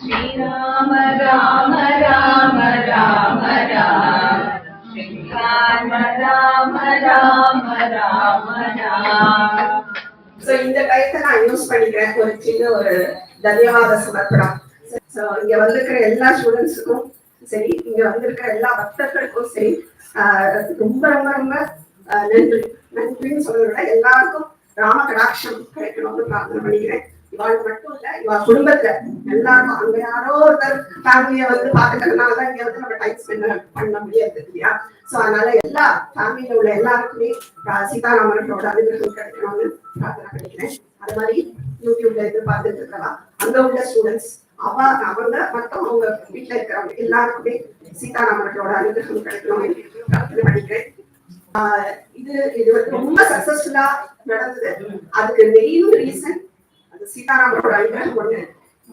Shriram Ram Ram Ram Ram Shriram Ram Ram Ram Ram. So இந்த டைத்தை நான் use பண்ணிக்கிறேன் ஒரு சின்ன ஒரு தன்யவாத சமர்ப்பணம். ஸோ இங்க வந்திருக்கிற எல்லா ஸ்டூடெண்ட்ஸுக்கும் சரி, இங்க வந்திருக்கிற எல்லா பக்தர்களுக்கும் சரி, ரொம்ப ரொம்ப ரொம்ப நன்றி. நன்றின்னு சொல்றதை விட எல்லாருக்கும் ராம கடாட்சம் கிடைக்கணும்னு பிரார்த்தனை பண்ணிக்கிறேன். இவாள் மட்டும் இல்ல, இவா குடும்பத்துல எல்லாரும் அங்க யாரோ ஒருத்தர் ஃபேமிலிய வந்து பாத்துக்கிறதுனாலதான் இங்க வந்து நம்ம டைம் ஸ்பெண்ட் பண்ண முடியாது இல்லையா? சோ அதனால எல்லா ஃபேமிலியில உள்ள எல்லாருக்குமே சீதாராமனோட அனுகிரகம் கிடைக்கணும்னு பிரார்த்தனை பண்ணிக்கிறேன். அது மாதிரி யூடியூப்ல எதிர்பார்த்துட்டு இருக்கவா அங்க உள்ள ஸ்டூடெண்ட்ஸ் அவங்க மட்டும் அவங்க வீட்டுல இருக்கிறவங்க எல்லாருக்குமே சீதாராமனோட அனுகிரகம் கிடைக்கணும்னு பிரார்த்தனை பண்ணிக்கிறேன். இது ரொம்ப சக்சஸ்ஃபுல்லா நடந்தது. அதுக்கு மெயின் ரீசன் அது சீதாராமனோட அனுகிரகம் ஒண்ணு.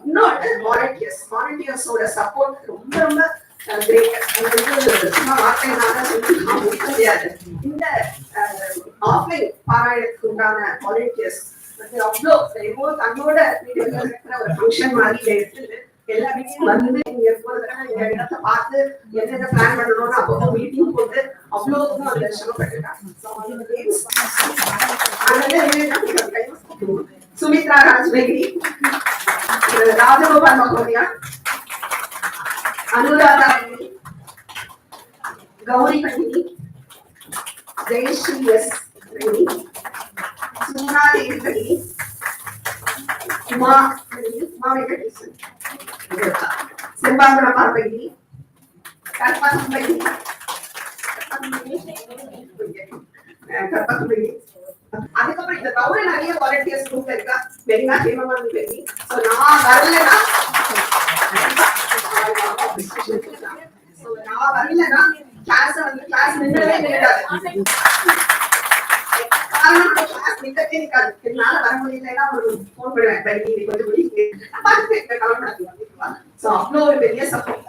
இன்னொன்று வாலண்டியர்ஸோட சப்போர்ட் ரொம்ப ரொம்ப சும்மா வார்த்தையினால முடியாது. இந்த ஆஃப்லைன் பாராயணத்துக்கு உண்டான வாலண்டியர்ஸ் வந்து அவ்வளோ தன்னோட ஒரு ஃபங்க்ஷன் மாதிரி எடுத்து எல்லா வீட்லயும் வந்து இங்க இந்த இடத்த பார்த்து என்னென்ன பிளான் பண்ணணும்னு அப்போ மீட்டிங் போட்டு அவ்வளோ அதுல சிரமப்பட்டுட்டாங்க. சுமித்ரா ராஜ்வேகி, ராஜகோபால் மகோதயா, அனுராதா, கௌரி பண்டினி, ஜெயஸ்ரீ எஸ் ரெடி, சுமனா தேவி ரெடி, உமா வெங்கடேசன், செம்பாங்கன பார்வதி, கற்பகம்பதி, அதுக்கப்புறம் இந்த தவிர நிறைய வாலண்டியர்ஸ் குரூப் இருக்கா. மெரினா ஹேமமாலினி பேரி. சோ நான் வரலனா கிளாஸ் வந்து கிளாஸ் நின்றவே கிடையாது. என்னால வர முடியலன்னா ஒரு போன் பண்ணுவேன், அவ்வளோ ஒரு பெரிய சப்போர்ட்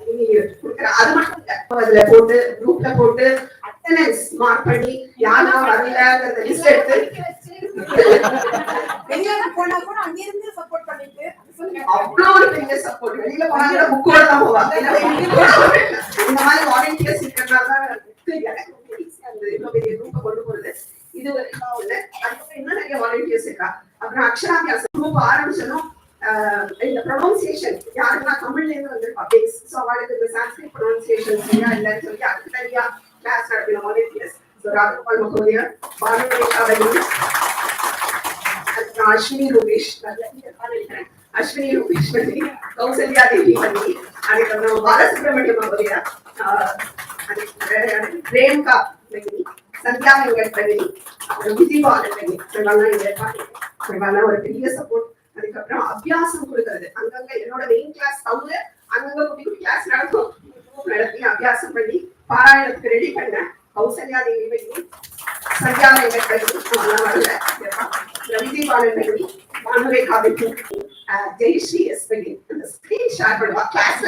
கொடுக்குற. அது மட்டும் இல்ல, அதுல போட்டு குரூப்ல போட்டு அட்டெண்டன்ஸ் மார்க் பண்ணி யாரா வரலங்கிறத லிஸ்ட் எடுத்து போனா கூட அங்கிருந்து சப்போர்ட் பண்ணிட்டு அவ்வளோ ஒரு பெரிய சப்போர்ட். வெளியில போனா புக்கோட தான் போவாங்க. இந்த மாதிரி வாலண்டியர்ஸ் இருக்கிறதுனால எனக்கு அந்த இவ்வளோ பெரிய குரூப்பை கொண்டு போறது இது ஒரு இல்லை. அதுக்கப்புறம் இன்னும் நிறைய வாலண்டியர்ஸ் இருக்கா. அப்புறம் அக்ஷராபியாசம் குரூப் ஆரம்பிச்சதும் இந்த ப்ரொனவுன்சியேஷன் யாருக்கெல்லாம் தமிழ்ல இருந்து வந்திருப்பா பேஸ். ஸோ அவளுக்கு இந்த சான்ஸ்கிரிட் ப்ரொனவுன்சியேஷன் சரியா இல்லைன்னு சொல்லி அதுக்கு தனியா கிளாஸ் நடத்தின வாலண்டியர்ஸ். ஸோ ராஜகோபால் மகோதயா, பானுரேகா, அஸ்வினி ரூபேஷ், அஸ்வினி ரூபேஷ் பண்ணி, கௌசல்யா தேவி பண்ணி, அதுக்கப்புறம் பாலசுப்ரமணிய மகோதயா, ரேணுகா பண்ணி, சந்தியா வெங்கட் பண்ணி, அப்புறம் விஜயபாலன் பண்ணி, இவெல்லாம் ஒரு பெரிய சப்போர்ட். அதுக்கப்புறம் அபியாசம் கொடுக்கறது அங்கங்க என்னோட மெயின் கிளாஸ் தவிர அங்கங்க குட்டி குட்டி கிளாஸ் நடத்தி அபியாசம் பண்ணி பாராயணத்துக்கு ரெடி பண்ண கௌசல்யா தேவி பண்ணி, சந்தியா வெங்கட் பண்ணி, வரல விஜயபாலன் பண்ணி, பானுரேகா பண்ணி, ஜெயஸ்ரீ எஸ் பண்ணி அந்த ஸ்கிரீன் ஷேர் பண்ணுவா கிளாஸ்ல.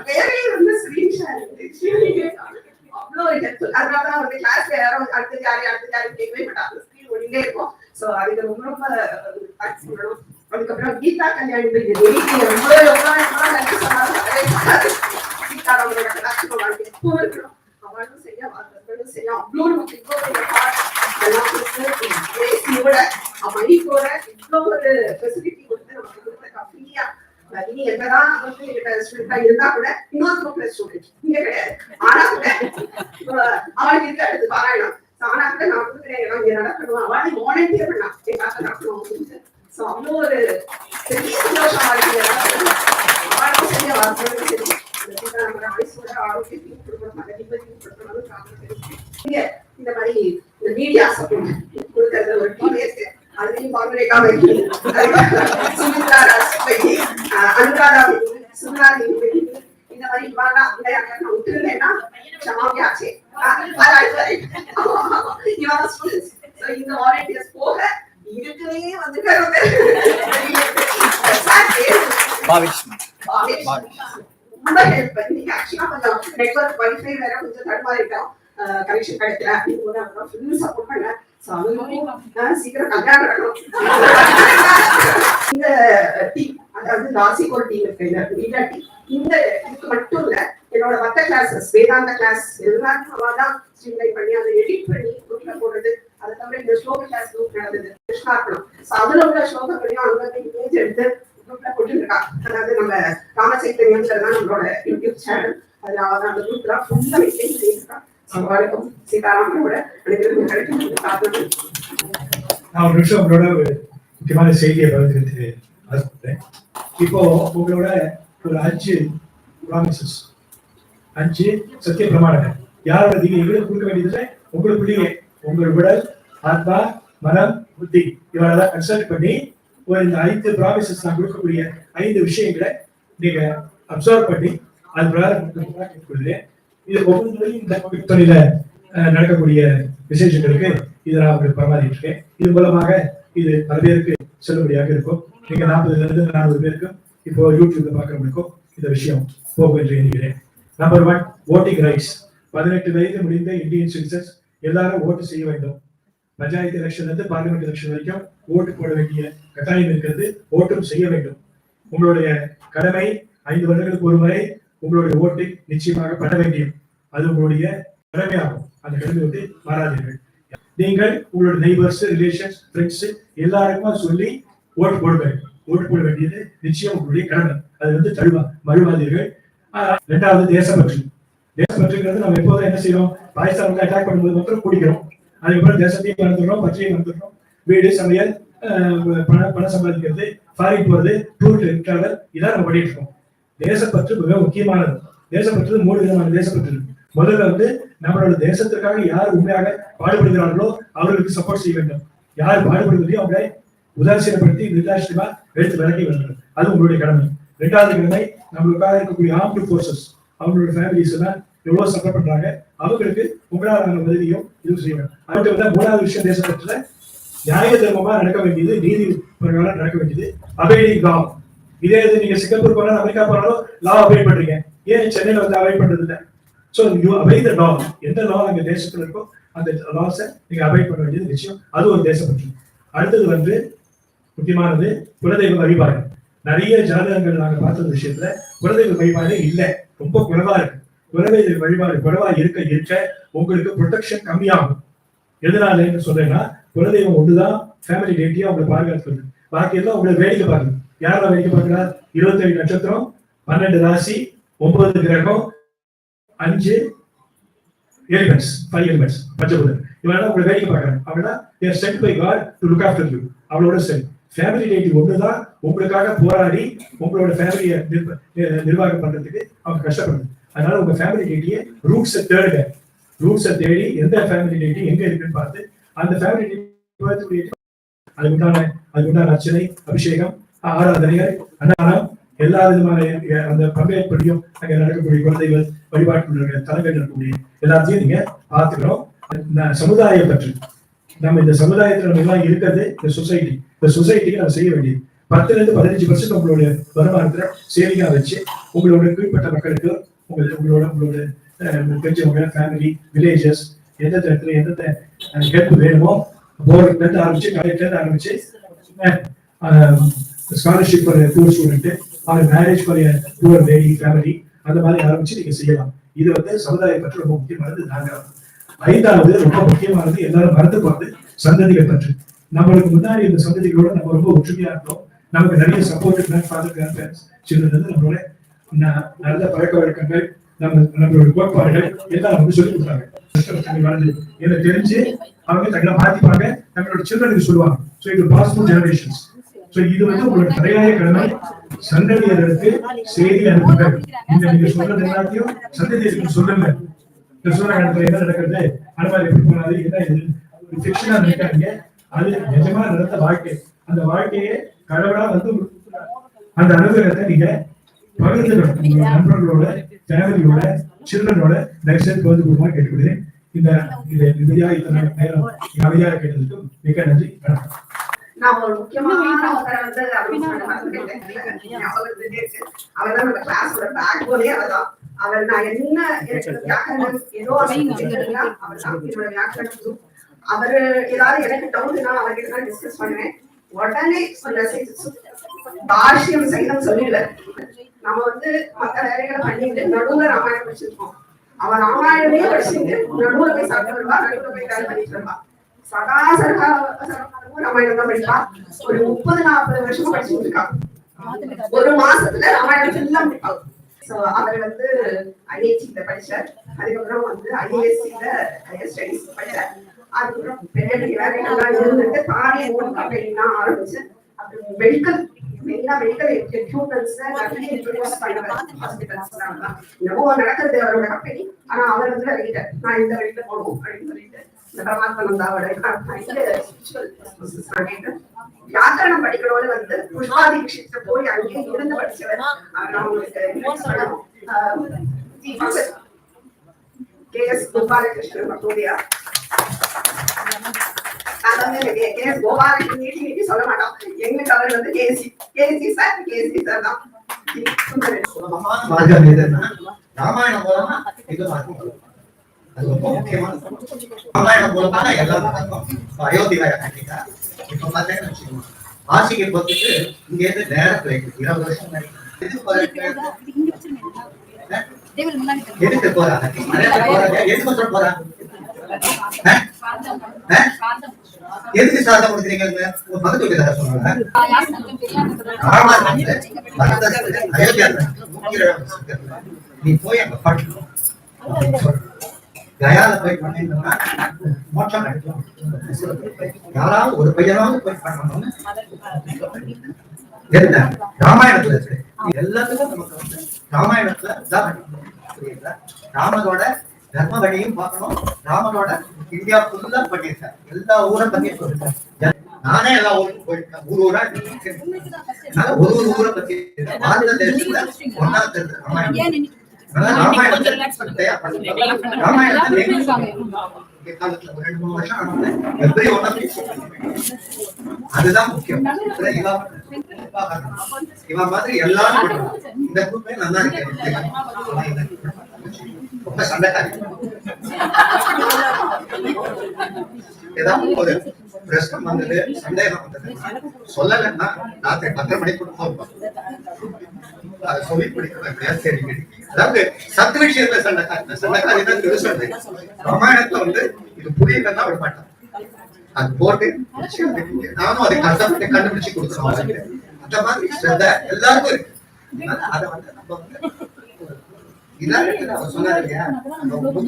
பேரே வந்து ஸ்கிரீன் ஷேர் அவ்வளோ ஹெல்ப்ஃபுல். அதனாலதான் வந்து கிளாஸ்ல யாரும் அடுத்த யாரு கேட்கவே மாட்டாங்க. ஸ்கிரீன் ஓடிட்டே இருக்கும். ஸோ அதுக்கு ரொம்ப ரொம்ப தேங்க்ஸ் பண்ணணும். அதுக்கப்புறம் கீதா கல்யாணி ரொம்ப நன்றி சொன்னாலும் சீதாராமனோட கடாட்சம் வாழ்க்கை எப்போ இருக்கணும். அவளும் சரியா வாழ்க்கை சரியா அவ்வளோ நமக்கு இவ்வளோ மைக்கோட இவ்வளோ ஒரு ஃபெசிலிட்டி கொடுத்து நமக்கு கொடுத்த ஃப்ரீயா. இனி என்னதான் வந்து ஸ்டூடெண்டா இருந்தா கூட இன்னொரு குரூப்ல ஸ்டூடெண்ட் இங்க கிடையாது. ஆனா கூட அவளுக்கு இருக்க அடுத்து பாராயணம். ஆனா கூட நான் கொடுக்குறேன் இங்க நடக்கணும், அவளை வாலண்டியர் பண்ணா எங்காக நடக்கணும் அப்படின்னு. ஸோ அவ்வளோ ஒரு பெரிய சந்தோஷமா இருக்கு. அவளுக்கும் சரியா வாழ்க்கை சரி நம்ம வயசோட ஆரோக்கியத்தையும் கொடுக்கணும், அந்த நிம்மதியும் கொடுக்கணும்னு இங்க இந்த மாதிரி இந்த மீடியா சப்போர்ட் கொடுக்கறது ஒரு டிவிஎஸ். அதுலயும் பானுரேகா வெங்கி, சுமித்ரா ராஜ்வேகி, அனுராதா வெங்கி, சுமனா தேவி, இந்த மாதிரி இவாளா நான் விட்டுருந்தேன்னா க்ஷமாவியாச்சே இவன் ஸ்டூடெண்ட்ஸ். இந்த வாலண்டியர்ஸ் போக இருக்கவே வந்து ரொம்ப ஹெல்ப் பண்ணி ஆக்சுவலா கொஞ்சம் நெட்வொர்க் வைஃபை வேற கொஞ்சம் தடுமாறிட்டோம், கனெக்ஷன் கிடைக்கல அப்படின்னு ஃபுல் சப்போர்ட் பண்ண. சீக்கிரம் கல்யாணம் தாசிக்கு ஒரு டீம் இருக்கு. இல்லாட்டி இந்த இதுக்கு மட்டும் இல்ல, என்னோட மற்ற கிளாஸஸ் வேதாந்த கிளாஸ் எல்லாரும் அவதான் ஸ்ட்ரீம்லைன் பண்ணி அதை எடிட் பண்ணி குரூப்ல போடுறது. அதை தவிர இந்த ஸ்லோக கிளாஸ் குரூப் நடந்தது கிருஷ்ணார்ப்பணம். அதுல உள்ள ஸ்லோகங்களையும் அங்கே இமேஜ் எடுத்து குரூப்ல போட்டுருக்கா. அதாவது நம்ம ராமச்சைத்தன்யம்ங்கிறதுதான் நம்மளோட யூடியூப் சேனல். அதுல அவன் அந்த குரூப்ல ஃபுல்லா மெயின்டைன் பண்ணியிருக்கா. அவங்களுக்கும் சீதாராமனோட அனைவருக்கும் கிடைக்கும். நான் ஒரு நிமிஷம் உங்களோட ஒரு முக்கியமான செய்தியை பகிர்ந்துட்டு ஆசைப்படுறேன். இப்போ உங்களோட ஒரு 5 ப்ராமிசஸ், 5 சத்திய பிரமாணங்கள் யாரோட நீங்க எங்களுக்கு கொடுக்க வேண்டியதுல உங்களுக்குள்ளேயே உங்கள் உடல், ஆத்மா, மனம், புத்தி இவரெல்லாம் கன்சல்ட் பண்ணி ஒரு இந்த 5 ப்ராமிசஸ் நான் கொடுக்கக்கூடிய 5 விஷயங்களை நீங்க அப்சர்வ் பண்ணி அது பிரகாரம் இது ஒவ்வொன்றையும் இந்த தொழில நடக்கக்கூடிய விசேஷங்களுக்கு இதை நான் உங்களுக்கு பரமாறிட்டு இருக்கேன். இது மூலமாக இது பல பேருக்கு செல்லுபடியாக இருக்கும். நீங்க 40ல இருந்து 40 பேருக்கும் இப்போ யூடியூப்ல பாக்குறவங்களுக்கும் இந்த விஷயம் போகும் என்று எண்ணுகிறேன். Number 1, voting rights. 18 வயது முடிந்த இந்தியன் சிட்டிசன்ஸ் எல்லாரும் ஓட்டு செய்ய வேண்டும். பஞ்சாயத்து எலெக்ஷன்ல இருந்து பார்லிமெண்ட் எலெக்ஷன் வரைக்கும் ஓட்டு போட வேண்டிய கட்டாயம் இருக்கிறது. ஓட்டும் செய்ய வேண்டும். உங்களுடைய கடமை 5 வருடங்களுக்கு ஒரு முறை உங்களுடைய ஓட்டு நிச்சயமாக பண்ண வேண்டியும். அது உங்களுடைய கடமையாகும். அந்த கடமை வந்து மாறாதீர்கள். நீங்கள் உங்களுடைய நெய்பர்ஸ், ரிலேஷன்ஸ், ஃப்ரெண்ட்ஸ் எல்லாருக்கும் சொல்லி ஓட்டு போடுவேன். ஓட்டு போட வேண்டியது நிச்சயம் உங்களுடைய கடமை. அது வந்து மறுவாதீர்கள். 2வது தேசப்பற்று. தேசப்பற்றுங்கிறது நம்ம எப்போதும் என்ன செய்யறோம், பாகிஸ்தான் வந்து அட்டாக் பண்ணும்போது மட்டும் குடிக்கிறோம். அதுக்கப்புறம் தேசத்தையும் மறந்துடுறோம், பற்றியை மறந்துடுறோம். வீடு, சமையல், பணம் சம்பாதிக்கிறது, ஃபாரின் போறது, டூர் டிராவல் இதெல்லாம் நம்ம பண்ணிட்டு இருக்கோம். தேசப்பற்று மிக முக்கியமானது. தேசப்பற்று 3 விதமான தேசப்பற்று இருக்கு. முதல்ல வந்து நம்மளோட தேசத்திற்காக யார் உண்மையாக பாடுபடுகிறார்களோ அவர்களுக்கு சப்போர்ட் செய்ய வேண்டும். யார் பாடுபடுவதையும் அவங்களை உதாசீனப்படுத்தி நிர்தாட்சியமா எடுத்து விலகி வேண்டும். அது உங்களுடைய கடமை. 2வது கடமை, நம்மளுக்காக இருக்கக்கூடிய ஆர்ம்டு போர்சஸ் அவங்களோட ஃபேமிலிஸ் எல்லாம் எவ்வளவு சப்போர்ட் பண்றாங்க, அவங்களுக்கு உங்களால் உதவியும் இது செய்யணும். அவர்கிட்ட வந்து 3வது விஷயம் தேசப்பற்றுல நியாய தர்மமா நடக்க வேண்டியது, நீதி பிரகாரம் நடக்க வேண்டியது, அபைடிங் லா. இதே இது நீங்க சிங்கப்பூர் போனாலும் அமெரிக்கா போனாலும் லா அபைட் பண்றீங்க. ஏன் சென்னையில வந்து அபைட் பண்றது இல்லை? சோ யூ அபை த லா. எந்த லா அங்க தேசத்துல இருக்கோ அந்த லாஸை நீங்க அபைட் பண்ண வேண்டியது நிச்சயம். அது ஒரு தேசப்பற்று. அடுத்தது வந்து முக்கியமானது குலதெய்வ வழிபாடு. நிறைய ஜாதகங்கள் நாங்க பார்த்த விஷயத்துல குலதெய்வ வழிபாடு இல்லை, ரொம்ப குறைவா இருக்கு. குலதெய்வ வழிபாடு குறைவா இருக்க உங்களுக்கு ப்ரொடெக்ஷன் கம்மியாகும். எதனால சொல்றேன்னா, குலதெய்வம் ஒண்ணுதான் ஃபேமிலி டேட்டியா உங்களை பாதுகாத்துக்கிறது. பாக்கி எல்லாம் உங்களை வேடிக்கை பார்க்கணும். யாரெல்லாம் வேடிக்கை பார்க்கிறா? 27 நட்சத்திரம், 12 ராசி, 9 கிரகம், 5 எலிமெண்ட்ஸ், 5 எலிமெண்ட்ஸ், பஞ்சபூதம். இவெல்லாம் உங்களை வேடிக்கை பார்க்கறாங்க. அவங்களா they are sent by God to look after you. அவளோட சரி ஃபேமிலி டேட்டி ஒண்ணுதான் உங்களுக்காக போராடி உங்களோட ஃபேமிலியை நிர்வாகம் பண்றதுக்கு அவங்க கஷ்டப்படுது. அதனால உங்க ஃபேமிலி டேட்டியை ரூட்ஸை தேடுங்க. ரூட்ஸை தேடி எந்த ஃபேமிலி டேட்டி எங்க இருக்குன்னு பார்த்து அந்த ஃபேமிலி டேட்டி அதுக்குண்டான அர்ச்சனை, அபிஷேகம், ஆராதனைகள், அன்னதானம் எல்லா விதமான அந்த பங்கேற்படியும் அங்க நடக்கக்கூடிய குழந்தைகள் வழிபாட்டு தலங்கள் இருக்கக்கூடிய எல்லாத்தையும் நீங்க பார்த்துக்கிறோம். சமுதாய பற்றி நம்ம இந்த சமுதாயத்துல நம்ம எல்லாம் இருக்கிறது இந்த சொசைட்டி. இந்த சொசைட்டிக்கு நம்ம செய்ய வேண்டியது 10ல இருந்து 15% உங்களுடைய வருமானத்துல சேவிங்கா வச்சு உங்களோட கீழ்பட்ட மக்களுக்கு உங்களோட தெரிஞ்சவங்க, ஃபேமிலி, வில்லேஜஸ் எந்தெந்த இடத்துல எந்தெந்த ஹெல்ப் வேணுமோ போர்ட்ல இருந்து ஆரம்பிச்சு, காலேஜ்ல இருந்து ஆரம்பிச்சு, scholarship for tour student or marriage for poor lady family, அந்த மாதிரி ஆரம்பிச்சு நீங்க செய்யலாம். இது வந்து சமுதாய பற்றி ரொம்ப முக்கியமானது. 5வது ரொம்ப முக்கியமானது, எல்லாரும் மறந்து போறது சந்ததிகள் பற்றி. நம்மளுக்கு முன்னாடி இந்த சந்ததிகளோட நம்ம ரொம்ப ஒற்றுமையா இருந்தோம். நமக்கு நிறைய support, grandfather, grandparents children, நம்மளோட நல்ல பழக்க வழக்கங்கள், நம்மளோட கோட்பாடுகள் எல்லாம் நமக்கு சொல்லி கொடுத்தாங்க. எனக்கு தெரிஞ்சு அவங்க தங்களை மாத்திப்பாங்க, நம்மளோட சில்ட்ரனுக்கு சொல்லுவாங்க. ஸோ இது பாசிபிள் ஜெனரேஷன்ஸ். ஸோ இது வந்து உங்களோட தலையாய கடமை. சந்ததியர்களுக்கு செய்தி அனுப்புங்க. நீங்க சொல்றது எல்லாத்தையும் சந்ததியர்களுக்கு சொல்லுங்க. கிருஷ்ணகாலத்துல என்ன நடக்கிறது, அனுமாரி எப்படி போனாது, என்ன இது ஃபிக்ஷனா நினைக்காதீங்க. அது நிஜமா நடந்த வாழ்க்கை. அந்த வாழ்க்கையை கடவுளா வந்து அந்த அனுபவத்தை நீங்க பகிர்ந்துக்கணும். உங்க நண்பர்களோட, ஃபேமிலியோட, சில்ட்ரனோட தயவுசெய்து பகிர்ந்து கொடுமா கேட்டுக்கிறேன். இந்த நிதியா இத்தனை நேரம் அமைதியாக கேட்டதுக்கு மிக நன்றி. நான் ஒரு முக்கியமான ஒருத்தரை வந்து அவர் நம்ம கிளாஸோட பேக் போலே அவர்தான். அவர் நான் என்ன வியாக்கரணம் ஏதோ வியாக்கரணம் அவரு ஏதாவது எனக்கு டவுட்னா அவர்கிட்ட தான் டிஸ்கஸ் பண்ணுவேன். உடனே மெசேஜ் பாஷ்யம் சைதம் சொல்லிடுறாரு. நம்ம வந்து மத்த வேலைகளை பண்ணிட்டு நடுவுல ராமாயணம் படிச்சிருக்கோம். அவன் ராமாயணமே படிச்சுட்டு நடுவுல போய் சாப்பிட்டு வருவா, நடுவுல போய் வேலை பண்ணிட்டு வருவா. சதாசரகா ராமாயணம் தான் படிப்பா. ஒரு 30-40 வருஷமா படிச்சுட்டு இருக்கா. ஒரு மாசத்துல ராமாயணம் எல்லாம் படிப்பாங்க. அவர் வந்து ஐஐடில படிச்சார். அதுக்கப்புறம் வந்து ஐஏஎஸ்சில ஹையர் ஸ்டடிஸ் படிச்சார். அதுக்கப்புறம் பெரிய பெரிய வேலைகள்லாம் இருந்துட்டு தானே ஓன் கம்பெனிலாம் ஆரம்பிச்சு அப்புறம் மெடிக்கல் மெயினா மெடிக்கல் எக்யூப்மெண்ட்ஸ் நிறைய இன்ட்ரோடியூஸ் பண்ணுவார் ஹாஸ்பிட்டல்ஸ்லாம். என்னவோ நடக்கிறது அவரோட கம்பெனி. ஆனா அவர் வந்து வெளியிட்டார், நான் இந்த வெளியில போகணும் அப்படின்னு சொல்லிட்டு இந்த பரமாத்மனந்தாவோட வியாக்கரணம் படிக்கணும்னு வந்து புஷ்பாதி விஷயத்தை போய் அங்கேயே இருந்து படிச்சவர். KS கோபாலகிருஷ்ணன் மத்தோடியா. கோபாலகிருஷ்ணன் நீட்டி சொல்ல மாட்டோம். எங்களுக்கு அவர் வந்து கேசி சார் தான். ராமாயணம் மூலமா அது ரொம்ப முக்கியமான ராமாயணம் மூலமா எல்லாரும் அயோத்தியா கட்டிட்டா. இப்ப பாத்தீங்கன்னா ஆசிக்கு பொறுத்துட்டு இங்க இருந்து நேரத்துல 20 வருஷம் எதுக்கு போறாங்க? எதுக்கு சொல்ல போறாங்க? எதுக்கு சாதம் கொடுக்குறீங்க? பக்கத்து வீட்டுல சொன்னாங்க அயோத்தியா நீ போய் அங்க பண்ணணும். கயால போய் பண்ணீங்கன்னா மோட்சம் கிடைக்கும். யாராவது ஒரு பையனாவது போய் பண்ணணும்னு ராமாயணத்துல இருக்கு. எல்லாத்துக்கும் நமக்கு வந்து ராமாயணத்துல ராமனோட தர்ம வழியும் பார்க்கணும். ராமனோட இந்தியா ஃபுல்லா பண்ணியிருக்கேன். எல்லா ஊரும் பத்தி சொல்லிருக்கேன். நானே எல்லா ஊருக்கும் போயிருக்கேன். ஊரா ஒரு ஊரை பத்தி பாரத தேசத்துல ஒன்னாவது தெரிஞ்சு ராமாயணம். அதுதான் முக்கியம். இவன் மாதிரி எல்லாரும் இந்த குரூப்பே நல்லா இருக்கு. ரொம்ப சண்டைக்காரி. ஏதாவது ஒரு பிரச்சனை வந்தது, சந்தேகம் வந்தது சொல்லலைன்னா ராத்திரி 10 மணிக்கு கொடுப்போம். அதை சொல்லி பிடிக்கிறேன். சரி, அதாவது சத்து விஷயத்துல சண்டைக்காரி தான் திருசண்டை. ராமாயணத்துல வந்து இது புரியலன்னா விட மாட்டான். அது போட்டு நானும் அதை கஷ்டப்பட்டு கண்டுபிடிச்சு கொடுக்கணும். அந்த மாதிரி ஸ்ரத்த எல்லாருக்கும் இருக்கு. அதை வந்து நம்ம வந்து இதான் சொன்னாரு இல்லையா,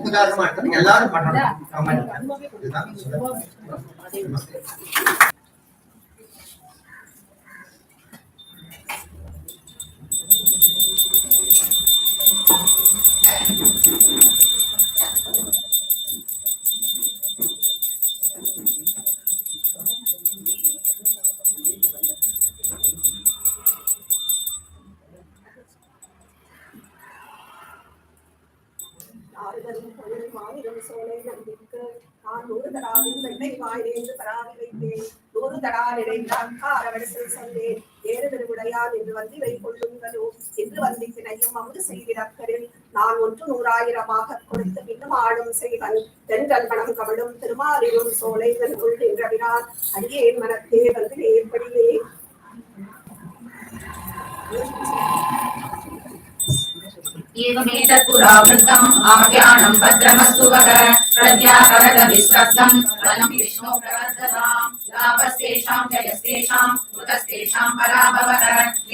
உதாரணமா எடுத்து எல்லாரும் பண்ணணும். ராமாயணம் இதுதான் சொல்ல. நான் 100,000 கொடுத்து பின்னும் ஆளும் செய்வன் தென்றல் மனம் கமலும் திருமாலிரும் சோலை நின்றவினார் அடியேன் மனத்தே வந்து ஏற்படியே. एवमेतत् पुरावृत्तम् आज्ञानं भद्रमस्तु वः प्रज्ञाकरगविस्रब्धं वनं विष्णो प्रवर्धताम् लाभस्तेषां जयस्तेषां कृतस्तेषां पराभवः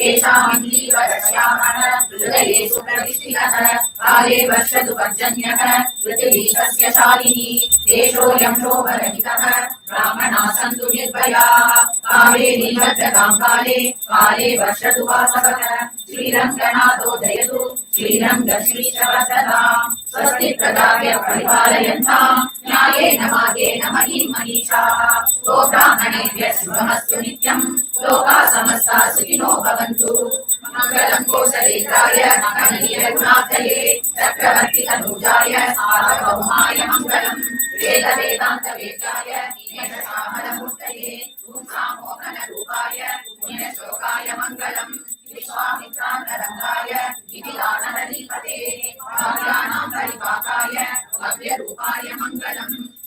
येषामिन्द्रीवरस्यामः हृदयेषु प्रविष्टितः काले वर्षतु पर्जन्यः पृथिवी सस्यशालिनी देशोऽयं शोभरहितः ब्राह्मणाः सन्तु निर्भयाः कावेरी भद्रतां काले काले वर्षतु वासवः श्रीरङ्गनाथो जयतु श्रीरङ्गश्रीशवदताम् स्वस्ति प्रदाय परिपालयन्ताम् न्यायेन मार्गेण महीं मनीषाः गोब्राह्मणेभ्यः शुभमस्तु नित्यम् लोकाः समस्ताः सुखिनो भवन्तु मङ्गलम् कोसलेन्द्राय महनीयगुणार्थये चक्रवर्तितनूजाय सार्वभौमाय मङ्गलम् वेद वेदान्तवेद्याय नीयशशामलमूर्तये पुंसामोहनरूपाय पुण्यशोकाय मङ्गलम् विश्वामित्रान्तरङ्गाय विधिदानहरीपते कार्याणां परिपाकाय भव्यरूपाय मङ्गलम्